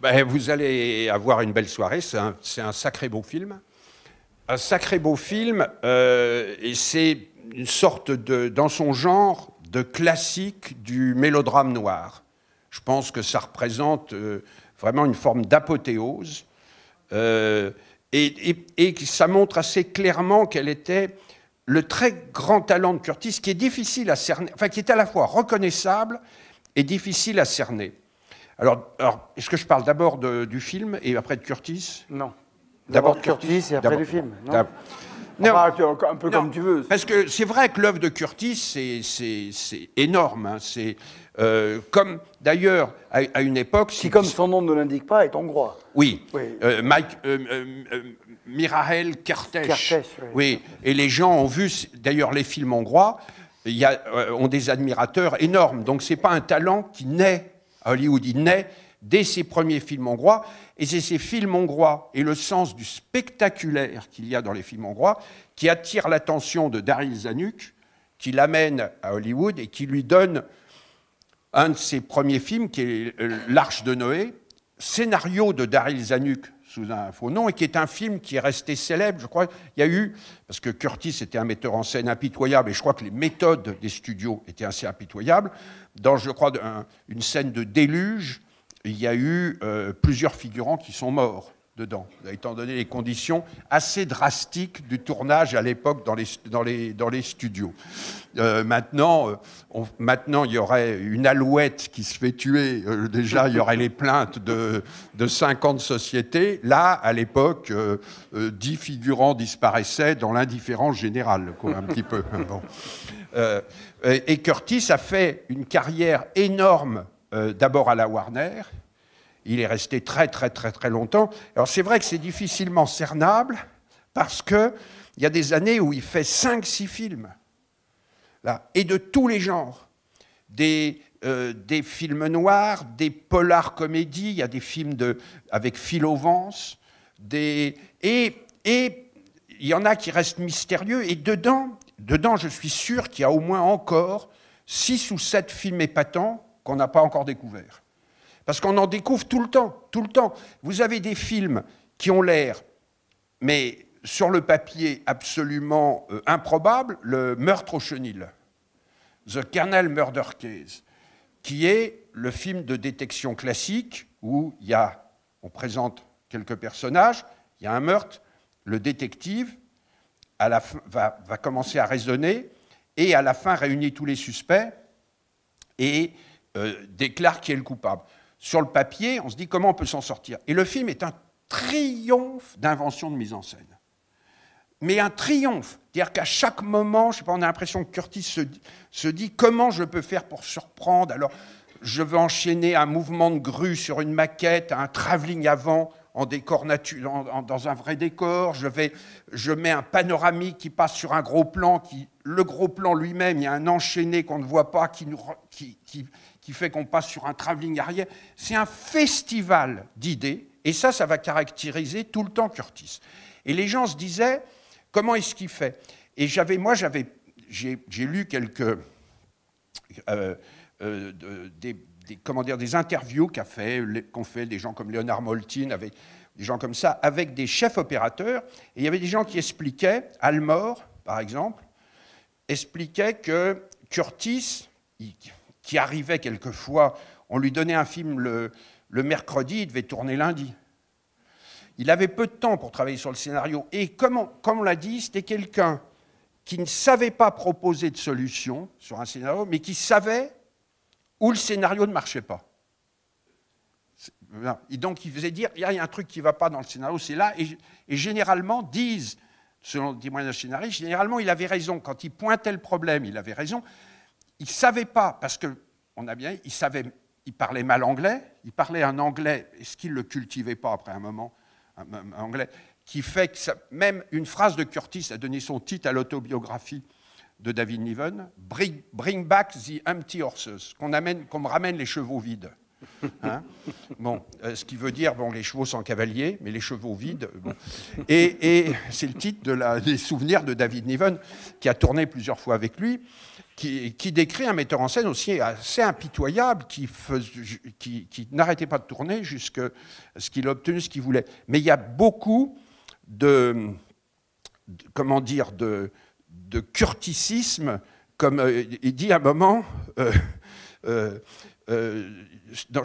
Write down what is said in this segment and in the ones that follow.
Ben, vous allez avoir une belle soirée, c'est un sacré beau film. Un sacré beau film, et c'est une sorte de, dans son genre, de classique du mélodrame noir. Je pense que ça représente vraiment une forme d'apothéose. Et ça montre assez clairement quel était le très grand talent de Curtis, qui est difficile à cerner, enfin qui est à la fois reconnaissable et difficile à cerner. Alors est-ce que je parle d'abord du film et après de Curtis? Non. D'abord de Curtis et après le film. Non, enfin, un peu comme tu veux. Parce que c'est vrai que l'œuvre de Curtis, c'est énorme. Hein, c'est comme d'ailleurs à une époque. Qui, comme son nom ne l'indique pas, est hongrois. Oui. Mirael Kertész. Oui. Et les gens ont vu d'ailleurs les films hongrois. Ont des admirateurs énormes. Donc c'est pas un talent qui naît à Hollywood. Il naît dès ses premiers films hongrois. Et c'est ces films hongrois et le sens du spectaculaire qu'il y a dans les films hongrois qui attirent l'attention de Daryl Zanuck, qui l'amène à Hollywood et qui lui donne un de ses premiers films, qui est L'Arche de Noé, scénario de Daryl Zanuck sous un faux nom, et qui est un film qui est resté célèbre. Je crois qu'il y a eu, parce que Curtis était un metteur en scène impitoyable, et je crois que les méthodes des studios étaient assez impitoyables, dans, je crois, une scène de déluge, il y a eu plusieurs figurants qui sont morts dedans, étant donné les conditions assez drastiques du tournage à l'époque dans les studios. Maintenant, il y aurait une alouette qui se fait tuer. Déjà, il y aurait les plaintes de 50 sociétés. Là, à l'époque, 10 figurants disparaissaient dans l'indifférence générale, quoi, un petit peu. Bon. Et Curtis a fait une carrière énorme d'abord à la Warner. Il est resté très longtemps. Alors c'est vrai que c'est difficilement cernable parce qu'il y a des années où il fait 5-6 films. Là, et de tous les genres. Des films noirs, des polars comédies, il y a des films avec Philo Vance, et il y en a qui restent mystérieux. Et dedans, je suis sûr qu'il y a au moins encore 6 ou 7 films épatants qu'on n'a pas encore découverts. Parce qu'on en découvre tout le temps. Vous avez des films qui ont l'air, mais sur le papier, absolument improbables. Le Meurtre au chenil, The Kernel Murder Case, qui est le film de détection classique où on présente quelques personnages, il y a un meurtre, le détective va commencer à raisonner et à la fin réunit tous les suspects et déclare qui est le coupable. Sur le papier, on se dit comment on peut s'en sortir. Et le film est un triomphe d'invention de mise en scène. Mais un triomphe. C'est-à-dire qu'à chaque moment, je sais pas, on a l'impression que Curtis se dit comment je peux faire pour surprendre. Alors, je veux enchaîner un mouvement de grue sur une maquette, un travelling avant en décor dans un vrai décor. Je mets un panoramique qui passe sur un gros plan. Le gros plan lui-même, il y a un enchaîné qu'on ne voit pas qui fait qu'on passe sur un travelling arrière. C'est un festival d'idées, et ça va caractériser tout le temps Curtis. Et les gens se disaient, comment est-ce qu'il fait? Et j'ai lu quelques des interviews qu'ont fait des gens comme Leonard Maltin, des gens comme ça, avec des chefs opérateurs, et il y avait des gens qui expliquaient, Almore, par exemple, expliquait que Curtis, qui arrivait quelquefois, on lui donnait un film le mercredi, il devait tourner lundi. Il avait peu de temps pour travailler sur le scénario. Et comme on l'a dit, c'était quelqu'un qui ne savait pas proposer de solution sur un scénario, mais qui savait où le scénario ne marchait pas. Et donc il faisait dire, il y a un truc qui ne va pas dans le scénario, c'est là. Et généralement, selon le témoignage scénariste, généralement il avait raison. Quand il pointait le problème, il avait raison. Il ne savait pas, parce qu'on a bien, il parlait mal anglais, il parlait un anglais, est-ce qu'il ne le cultivait pas après un moment, un anglais, qui fait que même une phrase de Curtis a donné son titre à l'autobiographie de David Niven, Bring back the empty horses, qu'on me ramène les chevaux vides. Hein, bon, ce qui veut dire, bon, les chevaux sans cavalier, mais les chevaux vides. Bon. Et c'est le titre des souvenirs de David Niven, qui a tourné plusieurs fois avec lui, qui décrit un metteur en scène aussi assez impitoyable, qui n'arrêtait pas de tourner jusqu'à ce qu'il a obtenu ce qu'il voulait. Mais il y a beaucoup comment dire, de curticisme, comme il dit à un moment, je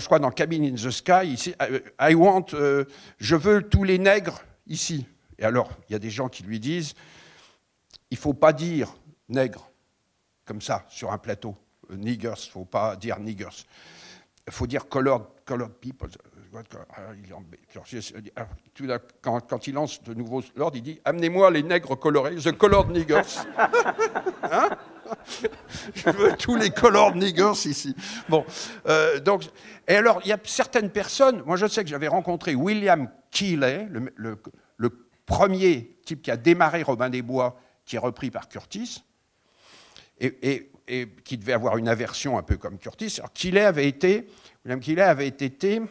crois dans Cabin in the Sky, ici, je veux tous les nègres ici. Et alors, il y a des gens qui lui disent, il ne faut pas dire nègre, comme ça, sur un plateau. Niggers, il ne faut pas dire niggers. Il faut dire colored people. Quand il lance de nouveaux l'ordre, il dit « Amenez-moi les nègres colorés, the colored niggers. » Hein? Je veux tous les colored niggers ici. Bon, donc, et alors, il y a certaines personnes, moi je sais que j'avais rencontré William Keighley, le premier type qui a démarré Robin des Bois, qui est repris par Curtis, et qui devait avoir une aversion un peu comme Curtis. Alors, William Keighley avait été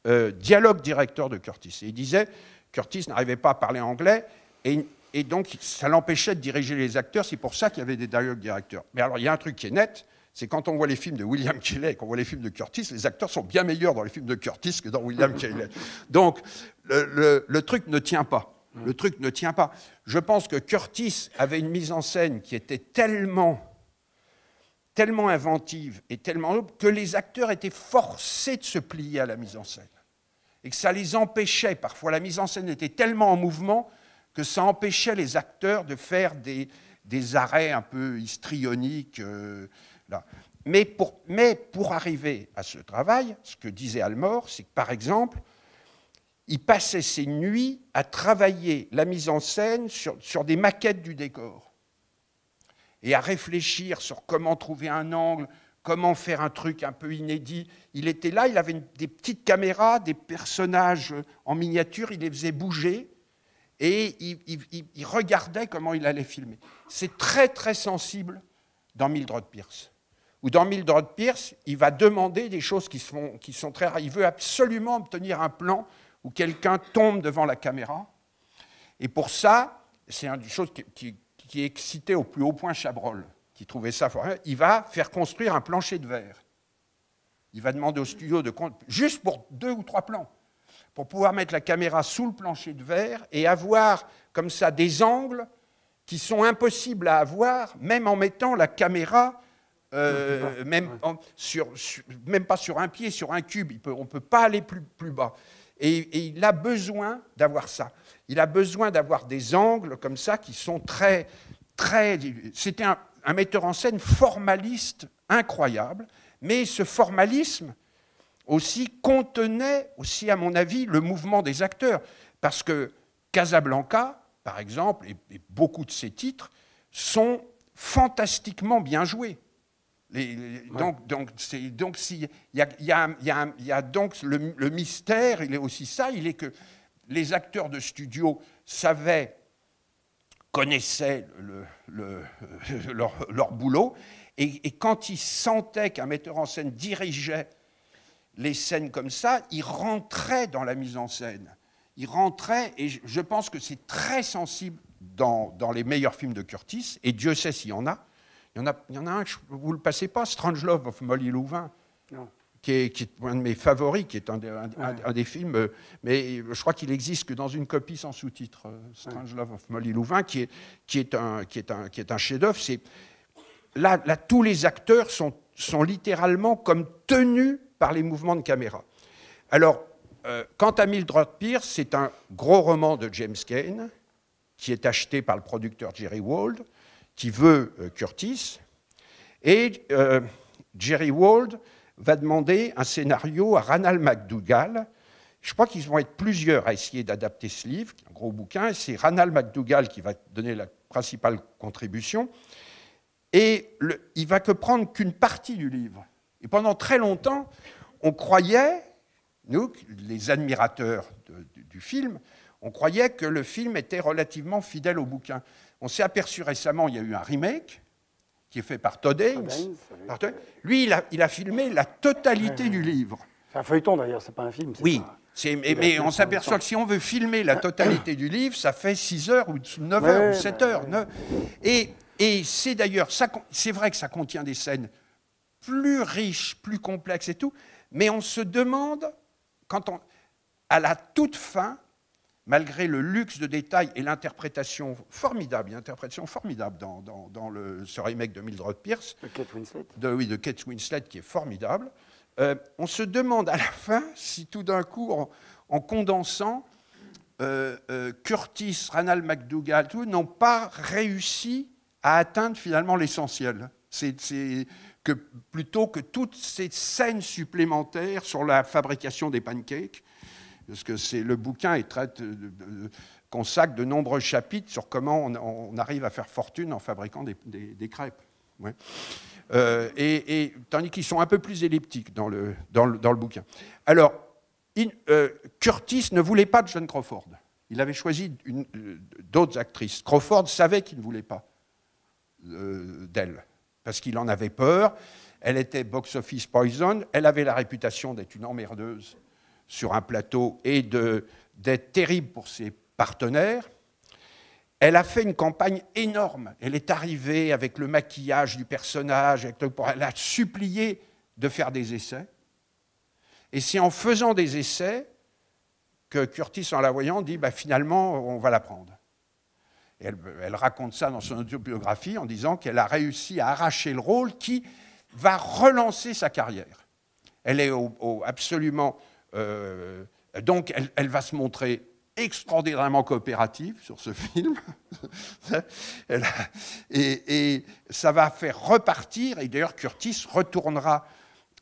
dialogue directeur de Curtis. Et il disait Curtis n'arrivait pas à parler anglais, et donc ça l'empêchait de diriger les acteurs. C'est pour ça qu'il y avait des dialogue directeurs. Mais alors, il y a un truc qui est net, c'est quand on voit les films de William Keighley et qu'on voit les films de Curtis, les acteurs sont bien meilleurs dans les films de Curtis que dans William Keighley. Donc, le truc ne tient pas. Le truc ne tient pas. Je pense que Curtis avait une mise en scène qui était tellement inventive et tellement noble que les acteurs étaient forcés de se plier à la mise en scène. Et que ça les empêchait. Parfois, la mise en scène était tellement en mouvement que ça empêchait les acteurs de faire des arrêts un peu histrioniques. Là. Mais pour arriver à ce travail, ce que disait Almore, c'est que, par exemple, il passait ses nuits à travailler la mise en scène sur des maquettes du décor et à réfléchir sur comment trouver un angle, comment faire un truc un peu inédit. Il était là, il avait des petites caméras, des personnages en miniature, il les faisait bouger et il regardait comment il allait filmer. C'est très, très sensible dans Mildred Pierce. Ou dans Mildred Pierce, il va demander des choses qui sont très rares. Il veut absolument obtenir un plan où quelqu'un tombe devant la caméra. Et pour ça, c'est une chose qui excitait au plus haut point Chabrol, qui trouvait ça fort. Il va faire construire un plancher de verre. Il va demander au studio juste pour 2 ou 3 plans, pour pouvoir mettre la caméra sous le plancher de verre et avoir comme ça des angles qui sont impossibles à avoir, même en mettant la caméra même pas sur un pied, sur un cube. On ne peut pas aller plus bas. Et il a besoin d'avoir ça. Il a besoin d'avoir des angles comme ça qui sont très, très... C'était un metteur en scène formaliste incroyable, mais ce formalisme aussi contenait, aussi, à mon avis, le mouvement des acteurs. Parce que Casablanca, par exemple, et beaucoup de ses titres, sont fantastiquement bien joués. Donc, il y a donc le mystère, il est aussi ça, il est que les acteurs de studio connaissaient leur boulot, et quand ils sentaient qu'un metteur en scène dirigeait les scènes comme ça, ils rentraient dans la mise en scène. Ils rentraient, et je pense que c'est très sensible dans les meilleurs films de Curtis, et Dieu sait s'il y en a. Il y en a un, vous ne le passez pas, Strangelove of Molly Louvain, qui est un de mes favoris, qui est un des films, mais je crois qu'il existe que dans une copie sans sous-titres, Strangelove of Molly Louvain, qui est un chef-d'œuvre. Là, tous les acteurs sont littéralement comme tenus par les mouvements de caméra. Alors, quant à Mildred Pierce, c'est un gros roman de James Cain, qui est acheté par le producteur Jerry Wald, qui veut Curtis, et Jerry Wald va demander un scénario à Ranald McDougall. Je crois qu'ils vont être plusieurs à essayer d'adapter ce livre, un gros bouquin, et c'est Ranald McDougall qui va donner la principale contribution, et il va que prendre qu'une partie du livre. Et pendant très longtemps, on croyait, nous, les admirateurs du film, on croyait que le film était relativement fidèle au bouquin. On s'est aperçu récemment, il y a eu un remake qui est fait par Todd Haynes. Lui, il a filmé la totalité du livre. C'est un feuilleton d'ailleurs, c'est pas un film. Oui, mais on s'aperçoit que si on veut filmer la totalité du livre, ça fait 6 heures ou 9 heures ou 7 heures. Et c'est d'ailleurs, c'est vrai que ça contient des scènes plus riches, plus complexes et tout, mais on se demande, à la toute fin, malgré le luxe de détails et l'interprétation formidable, dans ce remake de Mildred Pierce, de Kate Winslet, de Kate Winslet qui est formidable, on se demande à la fin si tout d'un coup, en condensant, Curtis, Ranald McDougall, n'ont pas réussi à atteindre finalement l'essentiel. C'est que plutôt que toutes ces scènes supplémentaires sur la fabrication des pancakes, parce que le bouquin consacre de nombreux chapitres sur comment on arrive à faire fortune en fabriquant des crêpes. Ouais. Tandis qu'ils sont un peu plus elliptiques dans le bouquin. Alors, Curtis ne voulait pas de Joan Crawford. Il avait choisi d'autres actrices. Crawford savait qu'il ne voulait pas d'elle, parce qu'il en avait peur. Elle était box-office poison. Elle avait la réputation d'être une emmerdeuse sur un plateau et d'être terrible pour ses partenaires. Elle a fait une campagne énorme. Elle est arrivée avec le maquillage du personnage. Elle a supplié de faire des essais. Et c'est en faisant des essais que Curtis, en la voyant, dit finalement, on va la prendre. Et elle raconte ça dans son autobiographie en disant qu'elle a réussi à arracher le rôle qui va relancer sa carrière. Elle est absolument... donc, elle va se montrer extraordinairement coopérative sur ce film. Et ça va faire repartir, et d'ailleurs Curtis retournera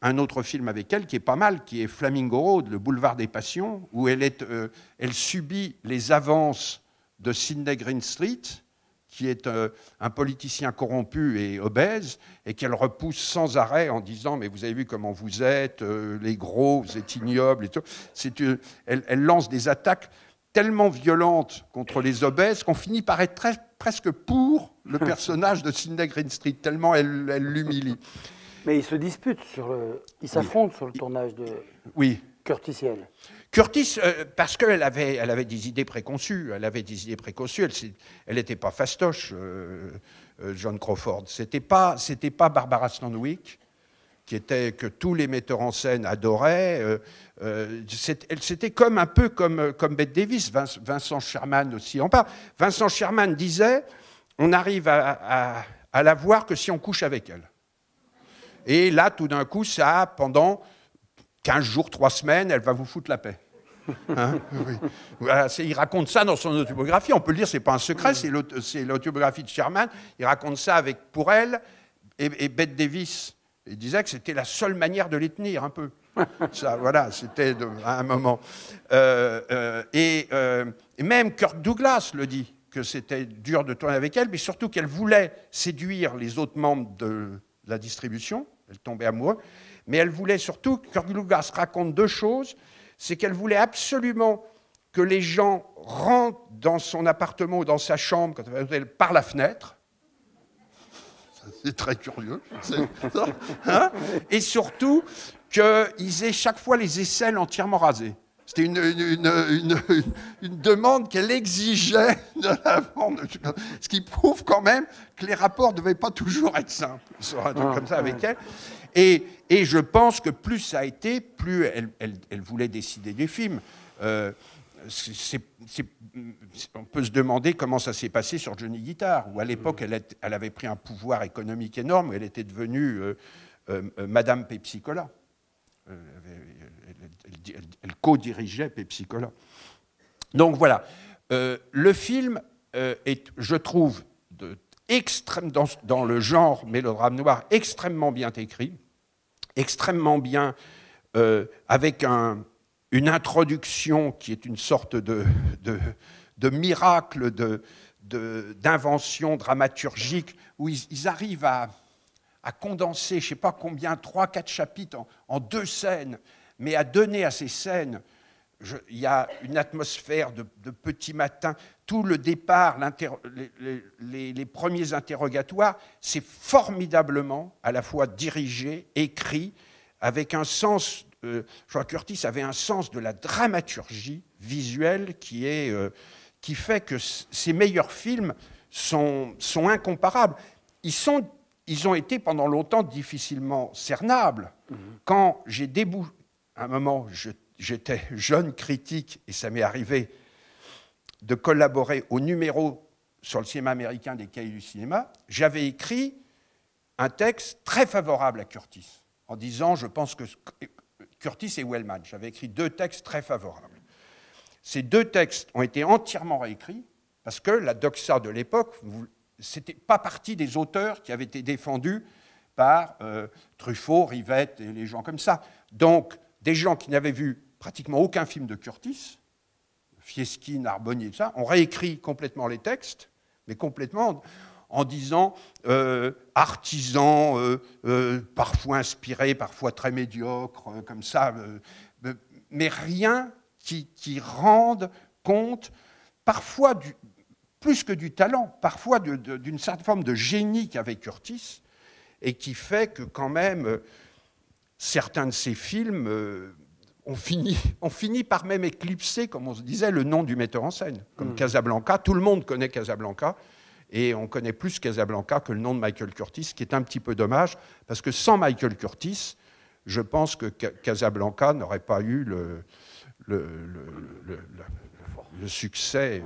un autre film avec elle qui est pas mal, qui est Flamingo Road, le boulevard des passions, où elle subit les avances de Sidney Greenstreet, qui est un politicien corrompu et obèse, et qu'elle repousse sans arrêt en disant « mais vous avez vu comment vous êtes, les gros, vous êtes ignobles ». Et tout. Elle lance des attaques tellement violentes contre les obèses qu'on finit par être presque pour le personnage de Sidney Greenstreet, tellement elle l'humilie. Mais ils se disputent, ils s'affrontent sur le tournage de Curtis et elle. Curtis, parce qu'elle avait des idées préconçues. Elle n'était pas fastoche, Joan Crawford. C'était pas Barbara Stanwyck, que tous les metteurs en scène adoraient. C'était un peu comme Bette Davis. Vincent Sherman aussi en parle. Vincent Sherman disait « on n'arrive à la voir que si on couche avec elle ». Et là, tout d'un coup, pendant 15 jours, 3 semaines, elle va vous foutre la paix. Hein, oui. Voilà, il raconte ça dans son autobiographie. On peut le dire, c'est pas un secret, c'est l'autobiographie de Sherman. Il raconte ça pour elle et Bette Davis. Il disait que c'était la seule manière de les tenir, un peu. Ça, voilà, c'était à un moment. Et même Kirk Douglas le dit, que c'était dur de tourner avec elle, mais surtout qu'elle voulait séduire les autres membres de la distribution. Elle tombait amoureuse. Mais elle voulait surtout, Kirk Douglas raconte 2 choses, c'est qu'elle voulait absolument que les gens rentrent dans son appartement ou dans sa chambre par la fenêtre. C'est très curieux. Hein, et surtout qu'ils aient chaque fois les aisselles entièrement rasées. C'était une demande qu'elle exigeait de la vente. Ce qui prouve quand même que les rapports ne devaient pas toujours être simples sur un truc comme ça avec elle. Et je pense que plus ça a été, plus elle voulait décider des films. On peut se demander comment ça s'est passé sur Johnny Guitar, où à l'époque, elle avait pris un pouvoir économique énorme, où elle était devenue Madame Pepsi Cola. Elle co-dirigeait Pepsi Cola. Donc voilà, le film est, je trouve, dans le genre mélodrame noir, extrêmement bien écrit, extrêmement bien, avec une introduction qui est une sorte de miracle, d'invention dramaturgique, où ils arrivent à condenser, je ne sais pas combien, 3-4 chapitres en 2 scènes, mais à donner à ces scènes, il y a une atmosphère de petit matin. Tout le départ, les premiers interrogatoires, c'est formidablement à la fois dirigé, écrit, avec un sens Joe Curtis avait un sens de la dramaturgie visuelle qui fait que ses meilleurs films sont incomparables. Ils ont été pendant longtemps difficilement cernables. Quand j'ai débouché, à un moment, j'étais jeune critique, et ça m'est arrivé de collaborer au numéro sur le cinéma américain des Cahiers du cinéma, j'avais écrit un texte très favorable à Curtis, en disant, je pense que Curtis et Wellman, j'avais écrit 2 textes très favorables. Ces 2 textes ont été entièrement réécrits, parce que la doxa de l'époque, c'était pas partie des auteurs qui avaient été défendus par Truffaut, Rivette et les gens comme ça. Donc, des gens qui n'avaient vu pratiquement aucun film de Curtis, Fieschi, Narbonnier, tout ça, ont réécrit complètement les textes, mais complètement en disant artisan, parfois inspiré, parfois très médiocre, comme ça, mais rien qui rende compte, parfois plus que du talent, parfois d'une certaine forme de génie qu'avait Curtis, et qui fait que quand même, certains de ces films ont fini par même éclipser, comme on se disait, le nom du metteur en scène. Comme Casablanca, tout le monde connaît Casablanca, et on connaît plus Casablanca que le nom de Michael Curtis, ce qui est un petit peu dommage, parce que sans Michael Curtis, je pense que Casablanca n'aurait pas eu le succès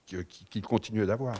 qu'il continue d'avoir.